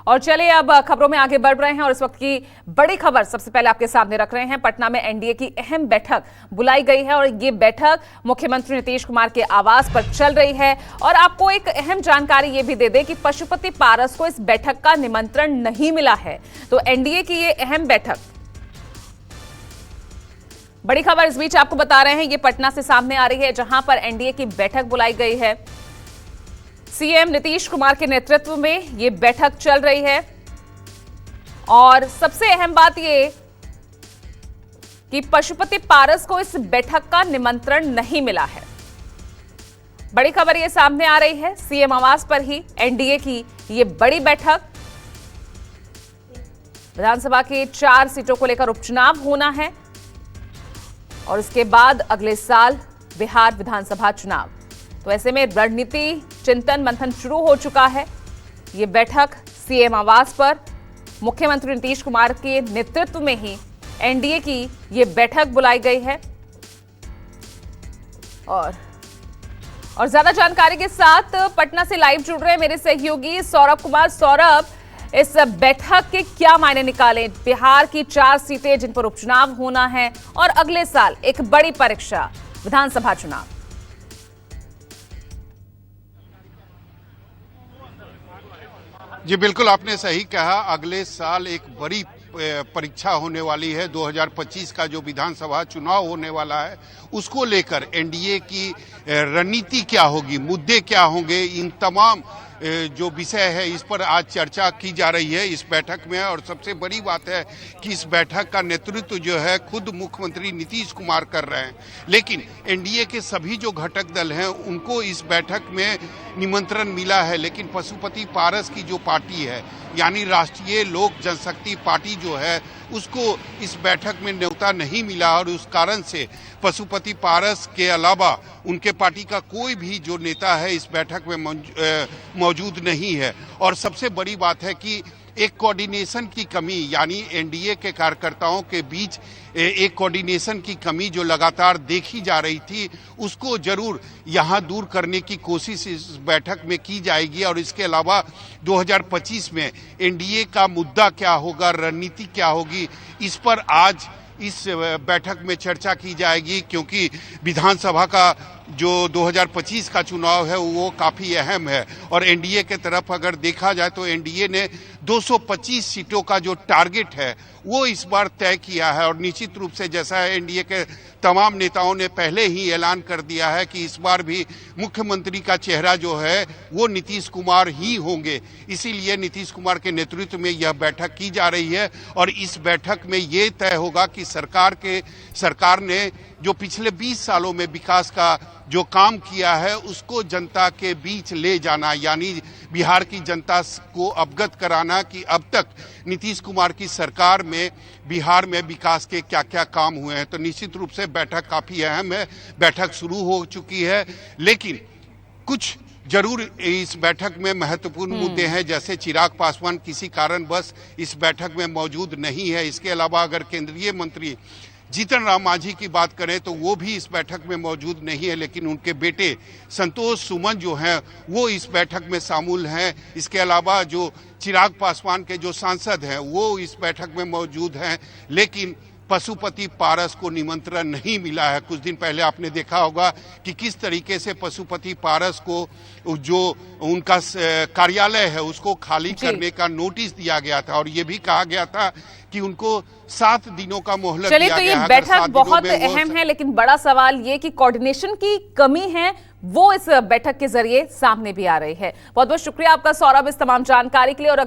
और चलिए अब खबरों में आगे बढ़ रहे हैं और इस वक्त की बड़ी खबर सबसे पहले आपके सामने रख रहे हैं। पटना में एनडीए की अहम बैठक बुलाई गई है और ये बैठक मुख्यमंत्री नीतीश कुमार के आवास पर चल रही है। और आपको एक अहम जानकारी ये भी दे दें कि पशुपति पारस को इस बैठक का निमंत्रण नहीं मिला है। तो एनडीए की ये अहम बैठक, बड़ी खबर इस बीच आपको बता रहे हैं, ये पटना से सामने आ रही है जहां पर एनडीए की बैठक बुलाई गई है। सीएम नीतीश कुमार के नेतृत्व में यह बैठक चल रही है और सबसे अहम बात यह कि पशुपति पारस को इस बैठक का निमंत्रण नहीं मिला है। बड़ी खबर यह सामने आ रही है, सीएम आवास पर ही एनडीए की यह बड़ी बैठक। विधानसभा की 4 सीटों को लेकर उपचुनाव होना है और इसके बाद अगले साल बिहार विधानसभा चुनाव। तो ऐसे में रणनीति चिंतन मंथन शुरू हो चुका है। ये बैठक सीएम आवास पर मुख्यमंत्री नीतीश कुमार के नेतृत्व में ही एनडीए की ये बैठक बुलाई गई है। और ज्यादा जानकारी के साथ पटना से लाइव जुड़ रहे हैं मेरे सहयोगी सौरभ कुमार। सौरभ, इस बैठक के क्या मायने निकालें? बिहार की 4 सीटें जिन पर उपचुनाव होना है और अगले साल एक बड़ी परीक्षा विधानसभा चुनाव। जी बिल्कुल, आपने सही कहा। अगले साल एक बड़ी परीक्षा होने वाली है। 2025 का जो विधानसभा चुनाव होने वाला है, उसको लेकर एनडीए की रणनीति क्या होगी, मुद्दे क्या होंगे, इन तमाम जो विषय है इस पर आज चर्चा की जा रही है इस बैठक में। और सबसे बड़ी बात है कि इस बैठक का नेतृत्व जो है खुद मुख्यमंत्री नीतीश कुमार कर रहे हैं। लेकिन एनडीए के सभी जो घटक दल हैं उनको इस बैठक में निमंत्रण मिला है, लेकिन पशुपति पारस की जो पार्टी है यानी राष्ट्रीय लोक जनशक्ति पार्टी जो है उसको इस बैठक में न्योता नहीं मिला और उस कारण से पशुपति पारस के अलावा उनके पार्टी का कोई भी जो नेता है इस बैठक में मौजूद नहीं है। और सबसे बड़ी बात है कि एक कोऑर्डिनेशन की कमी, यानी एनडीए के कार्यकर्ताओं के बीच एक कोऑर्डिनेशन की कमी जो लगातार देखी जा रही थी, उसको जरूर यहां दूर करने की कोशिश इस बैठक में की जाएगी। और इसके अलावा 2025 में एनडीए का मुद्दा क्या होगा, रणनीति क्या होगी, इस पर आज इस बैठक में चर्चा की जाएगी। क्योंकि विधानसभा का जो 2025 का चुनाव है वो काफी अहम है और एनडीए के तरफ अगर देखा जाए तो एनडीए ने 225 सीटों का जो टारगेट है वो इस बार तय किया है। और निश्चित रूप से जैसा एनडीए के तमाम नेताओं ने पहले ही ऐलान कर दिया है कि इस बार भी मुख्यमंत्री का चेहरा जो है वो नीतीश कुमार ही होंगे, इसीलिए नीतीश कुमार के नेतृत्व में यह बैठक की जा रही है। और इस बैठक में ये तय होगा कि सरकार ने जो पिछले 20 सालों में विकास का जो काम किया है उसको जनता के बीच ले जाना, यानी बिहार की जनता को अवगत कराना कि अब तक नीतीश कुमार की सरकार में बिहार में विकास के क्या क्या काम हुए हैं। तो निश्चित रूप से बैठक काफी अहम है। बैठक शुरू हो चुकी है, लेकिन कुछ जरूर इस बैठक में महत्वपूर्ण मुद्दे हैं, जैसे चिराग पासवान किसी कारणवश इस बैठक में मौजूद नहीं है। इसके अलावा अगर केंद्रीय मंत्री जीतन राम मांझी की बात करें तो वो भी इस बैठक में मौजूद नहीं है, लेकिन उनके बेटे संतोष सुमन जो हैं वो इस बैठक में शामिल हैं। इसके अलावा जो चिराग पासवान के जो सांसद हैं वो इस बैठक में मौजूद हैं, लेकिन पशुपति पारस को निमंत्रण नहीं मिला है। कुछ दिन पहले आपने देखा होगा कि किस तरीके से पशुपति पारस को जो उनका कार्यालय है उसको खाली करने का नोटिस दिया गया था और ये भी कहा गया था कि उनको 7 दिनों का मोहलत दिया गया है। चलिए, तो ये बैठक बहुत अहम है, लेकिन बड़ा सवाल ये कि कोऑर्डिनेशन की कमी है वो इस बैठक के जरिए सामने भी आ रही है। बहुत बहुत शुक्रिया आपका सौरभ इस तमाम जानकारी के लिए। और